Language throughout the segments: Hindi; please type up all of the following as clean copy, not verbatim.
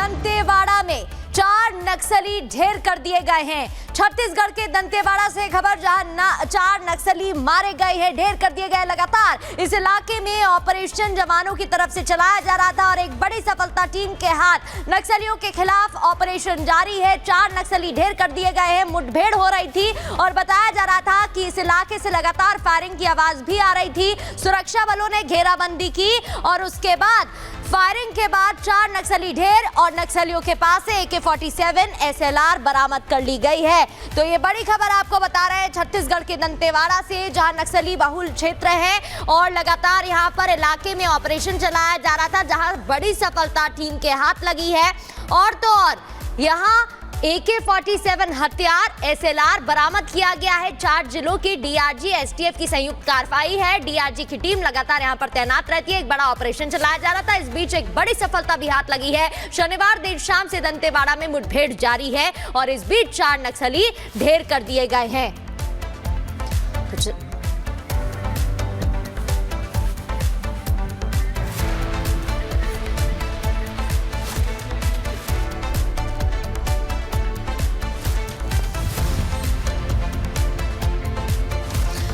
दंतेवाड़ा में 4 नक्सली ढेर कर दिए गए हैं। छत्तीसगढ़ के दंतेवाड़ा से खबर, जहां 4 नक्सली मारे गए हैं, ढेर कर दिए गए। लगातार इस इलाके में ऑपरेशन जवानों की तरफ से चलाया जा रहा था और एक बड़ी सफलता टीम के हाथ नक्सलियों के खिलाफ ऑपरेशन जारी है। 4 नक्सली ढेर कर दिए गए हैं। मुठभेड़ हो रही थी और बताया जा रहा था कि इस इलाके से लगातार फायरिंग की आवाज भी आ रही थी। सुरक्षा बलों ने घेराबंदी की और उसके बाद फायरिंग के बाद 4 नक्सली ढेर और नक्सलियों के पास से AK-47 SLR बरामद कर ली गई है। तो ये बड़ी खबर आपको बता रहे हैं छत्तीसगढ़ के दंतेवाड़ा से, जहां नक्सली बहुल क्षेत्र है और लगातार यहां पर इलाके में ऑपरेशन चलाया जा रहा था, जहां बड़ी सफलता टीम के हाथ लगी है। और तो और यहां AK-47 हथियार SLR बरामद किया गया है। 4 जिलों की DRG STF की संयुक्त कार्रवाई है। DRG की टीम लगातार यहां पर तैनात रहती है। एक बड़ा ऑपरेशन चलाया जा रहा था। इस बीच एक बड़ी सफलता भी हाथ लगी है। शनिवार देर शाम से दंतेवाड़ा में मुठभेड़ जारी है और इस बीच 4 नक्सली ढेर कर दिए गए हैं।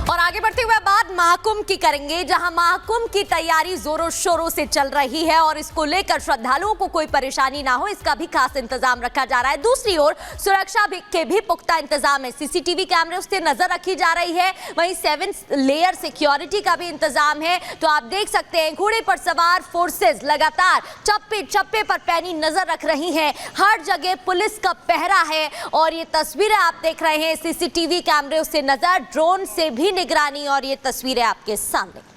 और आगे बढ़ते हुए बात महाकुंभ की करेंगे, जहां महाकुंभ की तैयारी जोरों शोरों से चल रही है और इसको लेकर श्रद्धालुओं को कोई परेशानी ना हो, इसका भी खास इंतजाम रखा जा रहा है। दूसरी ओर सुरक्षा के भी पुख्ता इंतजाम है। CCTV कैमरे से नजर रखी जा रही है। वहीं 7 लेयर सिक्योरिटी का भी इंतजाम है। तो आप देख सकते हैं घोड़े पर सवार फोर्सेस लगातार चप्पे चप्पे पर पैनी नजर रख रही हैं। हर जगह पुलिस का पहरा है और ये तस्वीरें आप देख रहे हैं CCTV कैमरे से नजर, ड्रोन से भी निगरानी और ये तस्वीरें आपके सामने।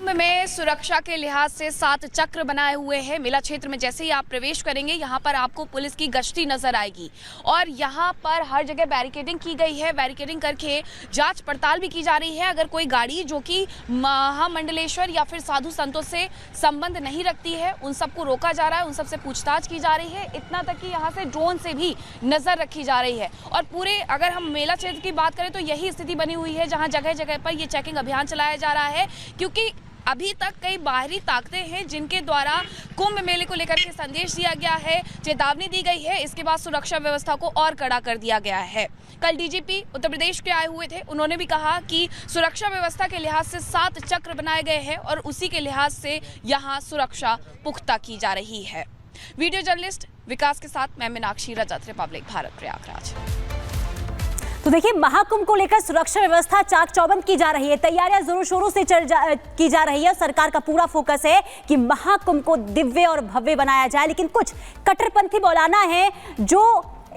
में सुरक्षा के लिहाज से 7 चक्र बनाए हुए हैं। मेला क्षेत्र में जैसे ही आप प्रवेश करेंगे, यहाँ पर आपको पुलिस की गश्ती नजर आएगी और यहाँ पर हर जगह बैरिकेडिंग की गई है। बैरिकेडिंग करके जांच पड़ताल भी की जा रही है। अगर कोई गाड़ी जो कि महामंडलेश्वर या फिर साधु संतों से संबंध नहीं रखती है, उन सबको रोका जा रहा है, उन सबसे पूछताछ की जा रही है। इतना तक कि यहाँ से ड्रोन से भी नजर रखी जा रही है। और पूरे अगर हम मेला क्षेत्र की बात करें तो यही स्थिति बनी हुई है, जहाँ जगह जगह पर ये चेकिंग अभियान चलाया जा रहा है, क्योंकि अभी तक कई बाहरी ताकतें हैं जिनके द्वारा कुंभ मेले को लेकर के संदेश दिया गया है, चेतावनी दी गई है। इसके बाद सुरक्षा व्यवस्था को और कड़ा कर दिया गया है। कल DGP उत्तर प्रदेश के आए हुए थे, उन्होंने भी कहा कि सुरक्षा व्यवस्था के लिहाज से 7 चक्र बनाए गए हैं और उसी के लिहाज से यहाँ सुरक्षा पुख्ता की जा रही है। वीडियो जर्नलिस्ट विकास के साथ मैं मीनाक्षी रजत, रिपब्लिक भारत, प्रयागराज। तो देखिए, महाकुंभ को लेकर सुरक्षा व्यवस्था चाक चौबंद की जा रही है। तैयारियां जोरों शोरों से की जा रही है। सरकार का पूरा फोकस है कि महाकुंभ को दिव्य और भव्य बनाया जाए, लेकिन कुछ कट्टरपंथी मौलाना हैं जो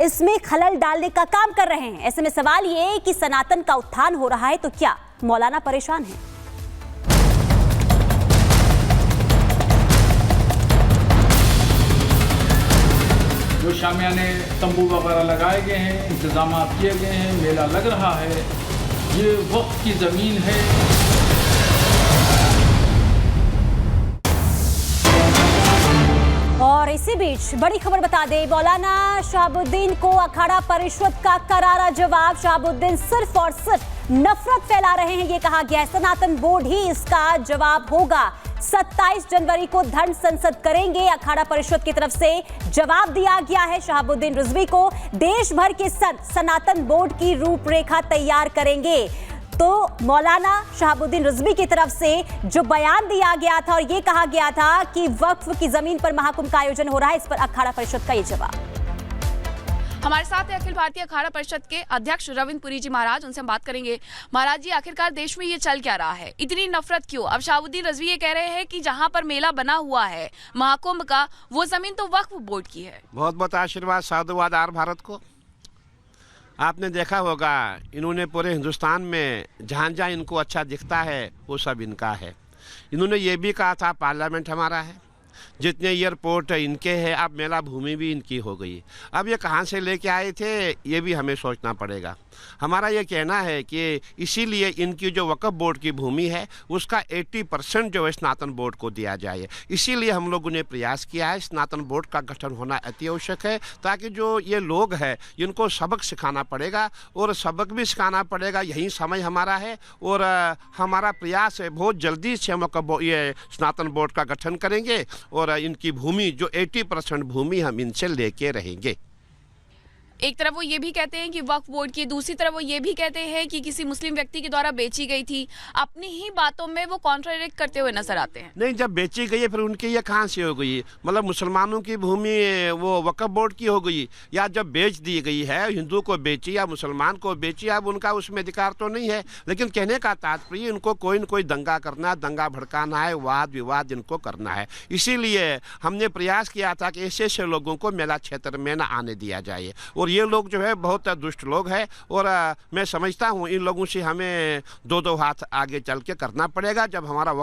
इसमें खलल डालने का काम कर रहे हैं। ऐसे में सवाल ये है कि सनातन का उत्थान हो रहा है तो क्या मौलाना परेशान हैं? जो शामियाने तंबू वगैरह लगाए गए हैं, इंतजाम किए गए हैं, मेला लग रहा है, ये वक्त की ज़मीन है। और इसी बीच बड़ी खबर बता दें, मौलाना शहाबुद्दीन को अखाड़ा परिषद का करारा जवाब। शहाबुद्दीन सिर्फ और सिर्फ नफरत फैला रहे हैं, ये कहा गया है। सनातन बोर्ड ही इसका जवाब होगा। 27 जनवरी को धर्म संसद करेंगे। अखाड़ा परिषद की तरफ से जवाब दिया गया है। शहाबुद्दीन रिजवी को देश भर के संत सनातन बोर्ड की रूपरेखा तैयार करेंगे। तो मौलाना शहाबुद्दीन रिजवी की तरफ से जो बयान दिया गया था और ये कहा गया था कि वक्फ की जमीन पर महाकुंभ का आयोजन हो रहा है, इस पर अखाड़ा परिषद का ये जवाब। हमारे साथ है अखिल भारतीय अखाड़ा परिषद के अध्यक्ष रविंद्र पुरी जी महाराज, उनसे हम बात करेंगे। महाराज जी, आखिरकार देश में ये चल क्या रहा है? इतनी नफरत क्यों? अब शहाबुद्दीन रिजवी ये कह रहे हैं कि जहां पर मेला बना हुआ है महाकुंभ का, वो जमीन तो वक्फ बोर्ड की है। बहुत बहुत आशीर्वाद, साधुवाद आर भारत को। आपने देखा होगा, इन्होंने पूरे हिंदुस्तान में जहाँ जहाँ इनको अच्छा दिखता है वो सब इनका है। इन्होंने ये भी कहा था पार्लियामेंट हमारा है, जितने एयरपोर्ट इनके हैं, अब मेला भूमि भी इनकी हो गई। अब ये कहाँ से लेके आए थे ये भी हमें सोचना पड़ेगा। हमारा ये कहना है कि इसीलिए इनकी जो वक्फ बोर्ड की भूमि है उसका 80% जो है स्नातन बोर्ड को दिया जाए। इसीलिए हम लोगों ने प्रयास किया है, स्नातन बोर्ड का गठन होना अति आवश्यक है, ताकि जो ये लोग हैं इनको सबक सिखाना पड़ेगा और सबक भी सिखाना पड़ेगा। यही समय हमारा है और हमारा प्रयास है बहुत जल्दी से हम ये स्नातन बोर्ड का गठन करेंगे और इनकी भूमि जो 80% भूमि हम इनसे लेके रहेंगे। एक तरफ वो ये भी कहते हैं कि वक्फ बोर्ड की, दूसरी तरफ वो ये भी कहते हैं कि किसी मुस्लिम व्यक्ति के द्वारा बेची गई थी। अपनी ही बातों में वो कॉन्ट्राडिक्ट करते हुए नजर आते हैं। नहीं, जब बेची गई है फिर उनकी ये कहाँ से हो गई? मतलब मुसलमानों की भूमि वो वक्फ बोर्ड की हो गई, या जब बेच दी गई है हिंदू को बेची या मुसलमान को बेची, अब उनका उसमें अधिकार तो नहीं है। लेकिन कहने का तात्पर्य इनको कोई न कोई दंगा करना, दंगा भड़काना है, वाद विवाद इनको करना है। इसीलिए हमने प्रयास किया था कि ऐसे ऐसे लोगों को मेला क्षेत्र में न आने दिया जाए। और ये लोग जो है बहुत दुष्ट लोग हैं और मैं समझता हूँ इन लोगों से हमें दो हाथ आगे चल के करना पड़ेगा। जब हमारा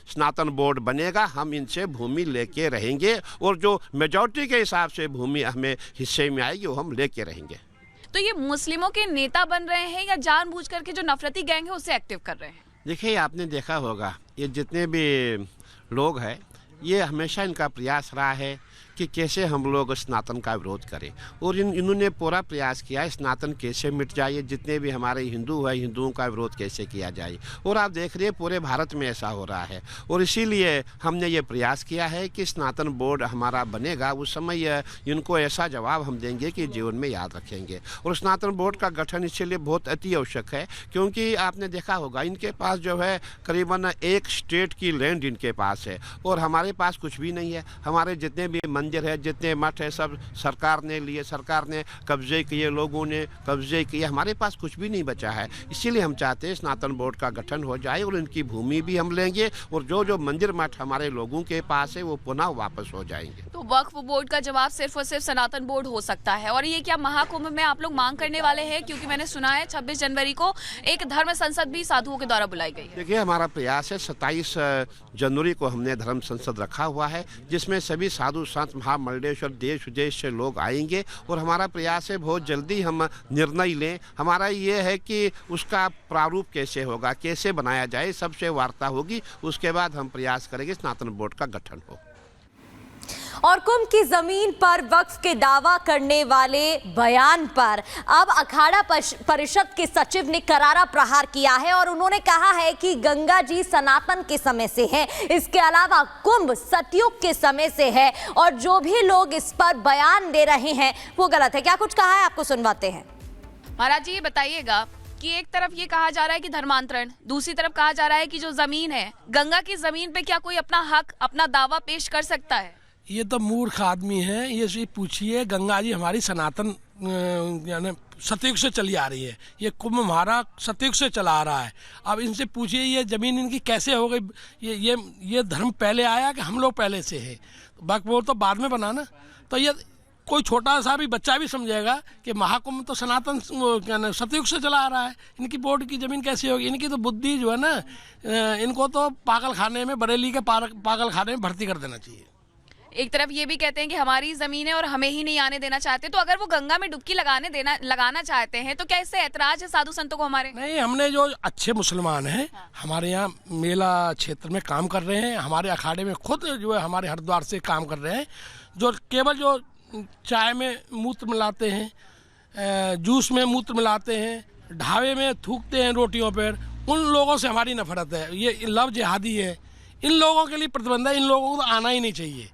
स्नातन बोर्ड बनेगा हम इनसे भूमि लेके रहेंगे और जो मेजॉरिटी के हिसाब से भूमि हमें हिस्से में आएगी वो हम लेके रहेंगे। तो ये मुस्लिमों के नेता बन रहे हैं या जानबूझ करके जो नफरती गैंग है उसे एक्टिव कर रहे हैं? देखिए, आपने देखा होगा ये जितने भी लोग हैं ये हमेशा इनका प्रयास रहा है कि कैसे हम लोग स्नातन का विरोध करें और इन्होंने पूरा प्रयास किया है स्नातन कैसे मिट जाए, जितने भी हमारे हिंदू हैं हिंदुओं का विरोध कैसे किया जाए। और आप देख रहे हैं पूरे भारत में ऐसा हो रहा है और इसीलिए हमने ये प्रयास किया है कि स्नातन बोर्ड हमारा बनेगा, उस समय इनको ऐसा जवाब हम देंगे कि जीवन में याद रखेंगे। और स्नातन बोर्ड का गठन इसलिए बहुत अति आवश्यक है क्योंकि आपने देखा होगा इनके पास जो है करीबन 1 स्टेट की लैंड इनके पास है और हमारे पास कुछ भी नहीं है। हमारे जितने भी मंदिर है, जितने मठ है, सब सरकार ने लिए, सरकार ने कब्जे किए, लोगों ने कब्जे किए, हमारे पास कुछ भी नहीं बचा है। इसीलिए हम चाहते हैं स्नातन बोर्ड का गठन हो जाए और इनकी भूमि भी हम लेंगे और जो जो मंदिर मठ हमारे लोगों के पास है वो पुनः वापस हो जाएंगे। तो वक्फ बोर्ड का जवाब सिर्फ और सिर्फ सनातन बोर्ड हो सकता है। और ये क्या महाकुंभ में आप लोग मांग करने वाले हैं? क्योंकि मैंने सुना है 26 जनवरी को एक धर्म संसद भी साधुओं के द्वारा बुलाई गई है। देखिए, हमारा प्रयास है 27 जनवरी को हमने धर्म संसद रखा हुआ है जिसमें सभी साधु संत महामंडलेश्वर देश विदेश से लोग आएंगे और हमारा प्रयास है बहुत जल्दी हम निर्णय लें। हमारा ये है कि उसका प्रारूप कैसे होगा, कैसे बनाया जाए, सबसे वार्ता होगी, उसके बाद हम प्रयास करेंगे स्नातन बोर्ड का गठन हो। और कुंभ की जमीन पर वक्फ के दावा करने वाले बयान पर अब अखाड़ा परिषद के सचिव ने करारा प्रहार किया है और उन्होंने कहा है कि गंगा जी सनातन के समय से है, इसके अलावा कुंभ सतयुग के समय से है और जो भी लोग इस पर बयान दे रहे हैं वो गलत है। क्या कुछ कहा है, आपको सुनवाते हैं। महाराज जी, ये बताइएगा कि एक तरफ ये कहा जा रहा है कि धर्मांतरण, दूसरी तरफ कहा जा रहा है कि जो जमीन है गंगा की जमीन पे क्या कोई अपना हक, अपना दावा पेश कर सकता है? ये तो मूर्ख आदमी है। ये पूछिए, गंगा जी हमारी सनातन यानी सतयुग से चली आ रही है, ये कुंभ हमारा सतयुग से चला आ रहा है। अब इनसे पूछिए ये जमीन इनकी कैसे हो गई? ये धर्म पहले आया कि हम लोग पहले से है? वक्फ बोर्ड तो बाद में बना ना। तो ये कोई छोटा सा भी बच्चा भी समझेगा कि महाकुंभ तो सनातन सतयुग से चला आ रहा है, इनकी बोर्ड की ज़मीन कैसी होगी? इनकी तो बुद्धि जो है ना, इनको तो पागल खाने में, बरेली के पागल खाने में भर्ती कर देना चाहिए। एक तरफ ये भी कहते हैं कि हमारी जमीन है और हमें ही नहीं आने देना चाहते, तो अगर वो गंगा में डुबकी लगाना चाहते हैं तो क्या इससे ऐतराज है साधु संतों को हमारे? नहीं, हमने जो अच्छे मुसलमान हैं हमारे यहाँ मेला क्षेत्र में काम कर रहे हैं, हमारे अखाड़े में खुद जो है हमारे हरिद्वार से काम कर रहे हैं, जो केवल जो चाय में मूत्र मिलाते हैं, जूस में मूत्र मिलाते हैं, ढाबे में थूकते हैं रोटियों पर, उन लोगों से हमारी नफरत है। ये लव जिहादी है, इन लोगों के लिए प्रतिबंध है, इन लोगों को तो आना ही नहीं चाहिए।